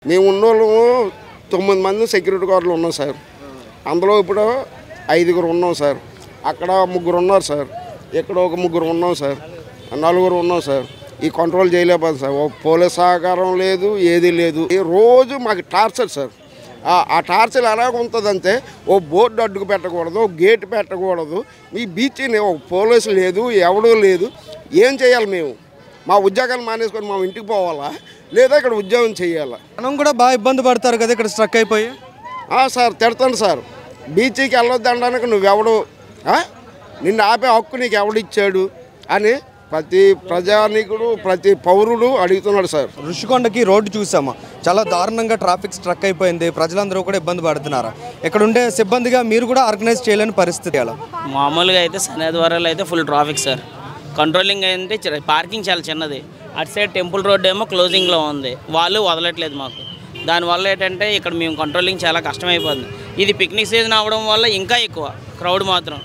మేము ఉన్నోళ్ళు 9 మంది సెక్యూరిటీ గార్డులు ఉన్నాం సార్. అందులో ఇప్పుడు 5గురు ఉన్నాం సార్. అక్కడ 3 ఉన్నారు సార్. ఇక్కడ ఒక 3 ఉన్నాం సార్. 4 ఉన్నాం సార్. ఈ కంట్రోల్ చేయలేకపోతుంది సార్. పోలీస్ సహకారం లేదు, ఏది లేదు. ఈ రోజు మాకు టార్చర్ సార్. ఆ టార్చర్ ఎలాగ ఉంటుందంటే ఓ బోర్డు అడ్డుకు పెట్టకూడదు, గేట్ పెట్టకూడదు. మీ బీచ్ని ఒక పోలీసు లేదు, ఎవడూ లేదు. ఏం చేయాలి మేము? మా ఉద్యోగాలు మానేసుకొని మా ఇంటికి పోవాలా, లేదా ఇక్కడ ఉద్యోగం చేయాలా? మనం కూడా బాగా ఇబ్బంది పడతారు కదా ఇక్కడ స్ట్రక్ అయిపోయి. సార్ తిడతాను సార్. బీచ్కి వెళ్ళొద్దు అనడానికి నువ్వెవడు, నిన్ను ఆపే హక్కు నీకు ఎవడిచ్చాడు అని ప్రతి ప్రజానీకుడు, ప్రతి పౌరుడు అడుగుతున్నాడు సార్. ఋషికొండకి రోడ్డు చూసాము, చాలా దారుణంగా ట్రాఫిక్ స్ట్రక్ అయిపోయింది. ప్రజలందరూ కూడా ఇబ్బంది పడుతున్నారు. ఇక్కడ ఉండే సిబ్బందిగా మీరు కూడా ఆర్గనైజ్ చేయలేని పరిస్థితి. అలా మామూలుగా అయితే శనివారాలు అయితే ఫుల్ ట్రాఫిక్ సార్. కంట్రోలింగ్ అయితే పార్కింగ్ చాలా చిన్నది. అటు సైడ్ టెంపుల్ రోడ్ ఏమో క్లోజింగ్లో ఉంది, వాళ్ళు వదలట్లేదు మాకు. దానివల్ల ఏంటంటే ఇక్కడ మేము కంట్రోలింగ్ చాలా కష్టమైపోతుంది. ఇది పిక్నిక్ సీజన్ అవ్వడం వల్ల ఇంకా ఎక్కువ క్రౌడ్ మాత్రం.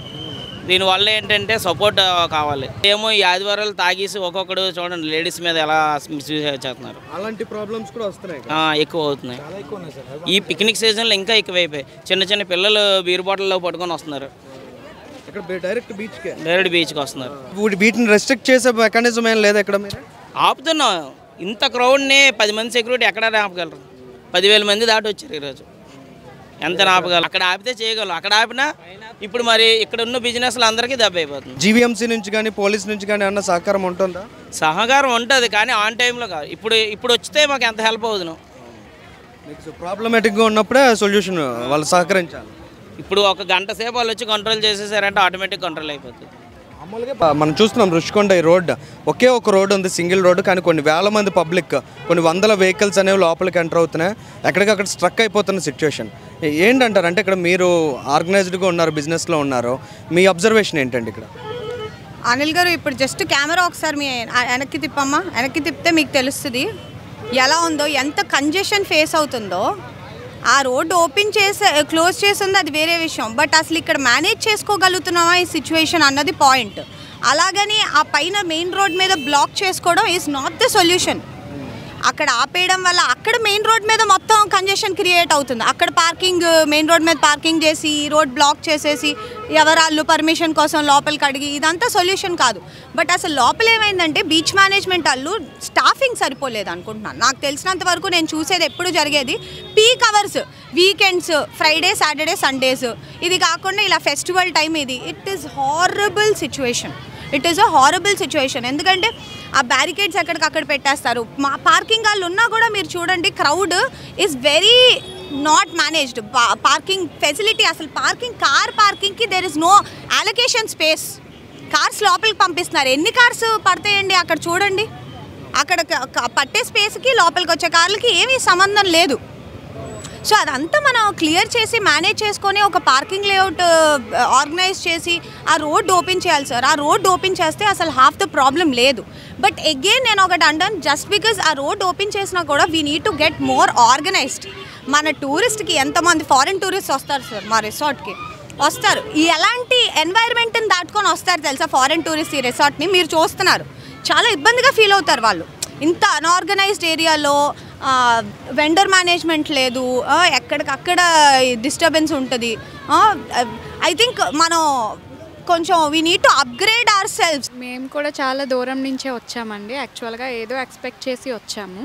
దీనివల్ల ఏంటంటే సపోర్ట్ కావాలి. ఏమో ఈ ఆదివారాలు తాగేసి ఒక్కొక్కడు చూడండి లేడీస్ మీద ఎలా మిస్యూజ్ చేస్తున్నారు. అలాంటి ప్రాబ్లమ్స్ కూడా వస్తున్నాయి, ఎక్కువ అవుతున్నాయి. ఈ పిక్నిక్ సీజన్లో ఇంకా ఎక్కువైపోయాయి. చిన్న చిన్న పిల్లలు బీర్ బాటిల్లో పట్టుకొని వస్తున్నారు. డైరెక్ట్ బీచ్కి వస్తున్నారు. వీటిని రెస్ట్రిక్ట్ చేసే మెకానిజం ఏం లేదు ఇక్కడ. మీరు ఆపుతున్నాం. ఇంత క్రౌడ్ని 10 మంది సెక్యూరిటీ ఎక్కడ ఆపగలరు? 10,000 మంది దాటి వచ్చారు ఈరోజు. ఎంత ఆపగలరు? అక్కడ ఆపితే చేయగలరు. అక్కడ ఆపినా ఇప్పుడు మరి ఇక్కడ ఉన్న బిజినెస్లు అందరికీ దెబ్బ అయిపోతుంది. జీవీఎంసీ నుంచి కానీ పోలీస్ నుంచి కానీ అన్న సహకారం ఉంటుందా? సహకారం ఉంటుంది కానీ ఆన్ టైంలో కాదు. ఇప్పుడు వచ్చితే మాకు ఎంత హెల్ప్ అవుతుంది. మీకు ప్రాబ్లమేటిక్గా ఉన్నప్పుడే సొల్యూషన్ వాళ్ళు సహకరించాలి. ఇప్పుడు ఒక గంట సేపు వాళ్ళు వచ్చి కంట్రోల్ చేసేసారంటే ఆటోమేటిక్ కంట్రోల్ అయిపోతుంది. మనం చూస్తున్నాం ఋషికొండ ఈ రోడ్ ఒకే ఒక రోడ్ ఉంది, సింగిల్ రోడ్. కానీ కొన్ని వేల మంది పబ్లిక్, కొన్ని వందల వెహికల్స్ అనేవి లోపలికి ఎంటర్ అవుతున్నాయి. ఎక్కడికక్కడ స్ట్రక్ అయిపోతున్న సిచ్యువేషన్ ఏంటంటారు? అంటే ఇక్కడ మీరు ఆర్గనైజ్డ్గా ఉన్నారు, బిజినెస్లో ఉన్నారు, మీ అబ్జర్వేషన్ ఏంటండి ఇక్కడ? అనిల్ గారు, ఇప్పుడు జస్ట్ కెమెరా ఒకసారి మీ వెనక్కి తిప్పమ్మా. వెనక్కి తిప్పితే మీకు తెలుస్తుంది ఎలా ఉందో, ఎంత కంజెషన్ ఫేస్ అవుతుందో. ఆ రోడ్డు ఓపెన్ చేసి క్లోజ్ చేసింది అది వేరే విషయం. బట్ అసలు ఇక్కడ మేనేజ్ చేసుకోగలుగుతున్నావా ఈ సిచ్యువేషన్ అన్నది పాయింట్. అలాగని ఆ పైన మెయిన్ రోడ్ మీద బ్లాక్ చేసుకోవడం ఈజ్ నాట్ ద సొల్యూషన్. అక్కడ ఆపేయడం వల్ల అక్కడ మెయిన్ రోడ్ మీద మొత్తం కంజెషన్ క్రియేట్ అవుతుంది. అక్కడ పార్కింగ్, మెయిన్ రోడ్ మీద పార్కింగ్ చేసి ఈ రోడ్ బ్లాక్ చేసేసి ఎవరాళ్ళు పర్మిషన్ కోసం లోపలికి అడిగి ఇదంతా సొల్యూషన్ కాదు. బట్ అసలు లోపల ఏమైందంటే బీచ్ మేనేజ్మెంట్ వాళ్ళు స్టాఫింగ్ సరిపోలేదు అనుకుంటున్నాను. నాకు తెలిసినంత వరకు నేను చూసేది ఎప్పుడు జరిగేది peak hours, weekends, Friday, Saturday, Sundays. ఇది కాకుండా ఇలా ఫెస్టివల్ టైం ఇది. It is horrible situation. It is a horrible situation. ఎందుకంటే ఆ బ్యారికేడ్స్ ఎక్కడికక్కడ పెట్టేస్తారు. మా పార్కింగ్ వాళ్ళు ఉన్నా కూడా మీరు చూడండి, crowd is very not managed. Parking facility అసలు కార్ పార్కింగ్కి there is no allocation space. Cars లోపలికి పంపిస్తున్నారు. ఎన్ని కార్స్ పడతాయండి అక్కడ చూడండి. అక్కడ పట్టే స్పేస్కి లోపలికి వచ్చే కార్లకి ఏమీ సంబంధం లేదు. సో అదంతా మనం క్లియర్ చేసి మేనేజ్ చేసుకొని ఒక పార్కింగ్ లేఅవుట్ ఆర్గనైజ్ చేసి ఆ రోడ్ ఓపెన్ చేయాలి సార్. ఆ రోడ్ ఓపెన్ చేస్తే అసలు హాఫ్ ద ప్రాబ్లం లేదు. బట్ అగైన్ నేను ఒకటి అంటాను, జస్ట్ బికాజ్ ఆ రోడ్ ఓపెన్ చేసినా కూడా we need to get more organised. మన టూరిస్ట్కి ఎంతమంది ఫారిన్ టూరిస్ట్ వస్తారు సార్ మా రిసార్ట్కి వస్తారు. ఎలాంటి ఎన్వైర్న్మెంట్ని దాటుకొని వస్తారు తెలుసా ఫారిన్ టూరిస్ట్ ఈ రిసార్ట్ని? మీరు చూస్తున్నారు, చాలా ఇబ్బందిగా ఫీల్ అవుతారు వాళ్ళు. ఇంత అన్ఆర్గనైజ్డ్ ఏరియాలో వెండర్ మేనేజ్మెంట్ లేదు, ఎక్కడికక్కడ డిస్టర్బెన్స్ ఉంటుంది. ఐ థింక్ మనం కొంచెం we need to upgrade our selfs. మేము కూడా చాలా దూరం నుంచే వచ్చామండి. యాక్చువల్గా ఏదో ఎక్స్పెక్ట్ చేసి వచ్చాము.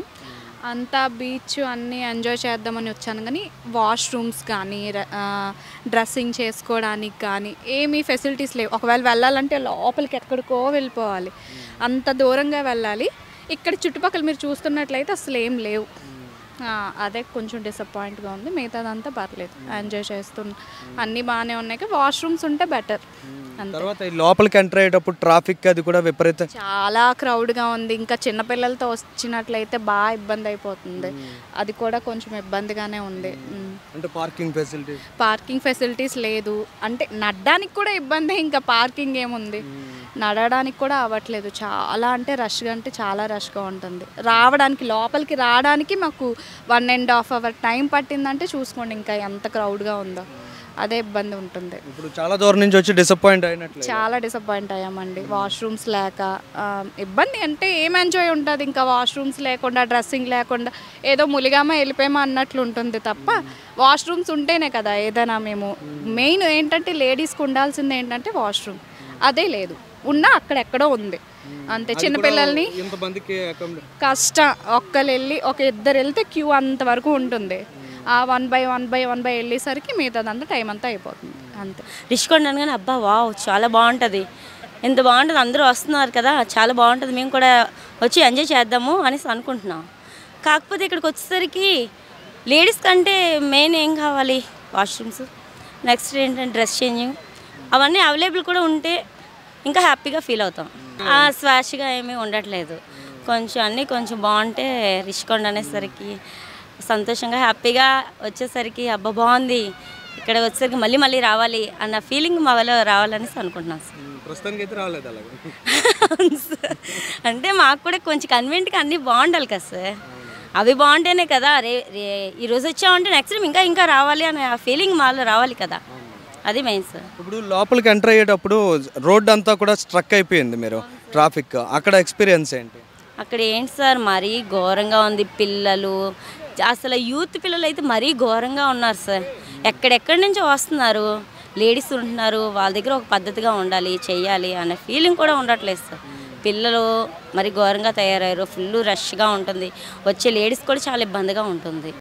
అంతా బీచ్ అన్నీ ఎంజాయ్ చేద్దామని వచ్చాను. కానీ వాష్రూమ్స్ కానీ డ్రెస్సింగ్ చేసుకోవడానికి కానీ ఏమీ ఫెసిలిటీస్ లేవు. ఒకవేళ వెళ్ళాలంటే లోపలికి ఎక్కడికో వెళ్ళిపోవాలి, అంత దూరంగా వెళ్ళాలి. ఇక్కడ చుట్టుపక్కల మీరు చూస్తున్నట్లయితే అసలు ఏం లేవు. అదే కొంచెం డిసప్పాయింట్గా ఉంది. మిగతాదంతా పర్లేదు, ఎంజాయ్ చేస్తున్నాం, అన్నీ బాగానే ఉన్నాయి. వాష్రూమ్స్ ఉంటే బెటర్. తర్వాత లోపలికి ఎంటర్ అయ్యేటప్పుడు ట్రాఫిక్ అది కూడా విపరీతం, చాలా క్రౌడ్గా ఉంది. ఇంకా చిన్నపిల్లలతో వచ్చినట్లయితే బాగా ఇబ్బంది అయిపోతుంది. అది కూడా కొంచెం ఇబ్బందిగానే ఉంది. అంటే పార్కింగ్ ఫెసిలిటీస్ లేదు. అంటే నడడానికి కూడా ఇబ్బంది. ఇంకా పార్కింగ్ ఏముంది, నడవడానికి కూడా అవ్వట్లేదు. చాలా అంటే చాలా రష్గా ఉంటుంది. లోపలికి రావడానికి మాకు 1.5 hour టైం పట్టిందంటే చూసుకోండి ఇంకా ఎంత క్రౌడ్గా ఉందో. అదే ఇబ్బంది ఉంటుంది. ఇప్పుడు చాలా దూరం నుంచి వచ్చి డిసప్పాయింట్ అయినట్లు. చాలా డిసప్పాయింట్ అయ్యామండి వాష్రూమ్స్ లేక. ఇబ్బంది అంటే ఏం ఎంజాయ్ ఉంటుంది ఇంకా వాష్రూమ్స్ లేకుండా, డ్రెస్సింగ్ లేకుండా, ఏదో ములిగామా వెళ్ళిపోయామా అన్నట్లు ఉంటుంది తప్ప వాష్రూమ్స్ ఉంటేనే కదా ఏదైనా. మేము మెయిన్ ఏంటంటే లేడీస్కి ఉండాల్సింది ఏంటంటే వాష్రూమ్, అదే లేదు. ఉన్నా అక్కడెక్కడో ఉంది అంతే. చిన్నపిల్లల్ని కష్టం, ఒక్కరు వెళ్ళి ఒక ఇద్దరు వెళ్తే క్యూ అంతవరకు ఉంటుంది. ఆ 1 by 1 వెళ్ళేసరికి మిగతాదంతా టైం అంతా అయిపోతుంది అంతే. రిషికొండ అనగానే అబ్బా వావ్ చాలా బాగుంటుంది, ఎంత బాగుంటుంది, అందరూ వస్తున్నారు కదా చాలా బాగుంటుంది, మేము కూడా వచ్చి ఎంజాయ్ చేద్దాము అనేసి అనుకుంటున్నాం. కాకపోతే ఇక్కడికి వచ్చేసరికి లేడీస్ కంటే మెయిన్ ఏం కావాలి, వాష్రూమ్స్, నెక్స్ట్ ఏంటంటే డ్రెస్ చేంజింగ్, అవన్నీ అవైలబుల్ కూడా ఉంటే ఇంకా హ్యాపీగా ఫీల్ అవుతాం. స్వాష్గా ఏమీ ఉండట్లేదు, కొంచెం అన్నీ కొంచెం బాగుంటే రిషికొండ అనేసరికి సంతోషంగా హ్యాపీగా వచ్చేసరికి అబ్బా బాగుంది, ఇక్కడ వచ్చేసరికి మళ్ళీ మళ్ళీ రావాలి అన్న ఫీలింగ్ మా వల్ల రావాలనేసి అనుకుంటున్నాం సార్. ప్రస్తుతానికి అయితే రాలేదు అలాగే. అంటే మాకు కూడా కొంచెం కన్వీనియంట్గా అన్నీ బాగుండాలి కదా సార్, అవి బాగుంటేనే కదా ఈరోజు వచ్చామంటే నెక్స్ట్ టైం ఇంకా ఇంకా రావాలి అనే ఆ ఫీలింగ్ మాలో రావాలి కదా, అది మెయిన్ సార్. ఇప్పుడు లోపలికి ఎంటర్ అయ్యేటప్పుడు రోడ్ అంతా కూడా స్ట్రక్ అయిపోయింది, మీరు ట్రాఫిక్, అక్కడ ఎక్స్పీరియన్స్ ఏంటి? అక్కడ ఏంటి సార్ మరీ ఘోరంగా ఉంది, పిల్లలు అసలు యూత్ పిల్లలు అయితే మరీ ఘోరంగా ఉన్నారు సార్. ఎక్కడెక్కడి నుంచో వస్తున్నారు, లేడీస్ ఉంటున్నారు, వాళ్ళ దగ్గర ఒక పద్ధతిగా ఉండాలి చెయ్యాలి అనే ఫీలింగ్ కూడా ఉండట్లేదు సార్. పిల్లలు మరి ఘోరంగా తయారయ్యారు, ఫుల్ రష్గా ఉంటుంది, వచ్చే లేడీస్ కూడా చాలా ఇబ్బందిగా ఉంటుంది.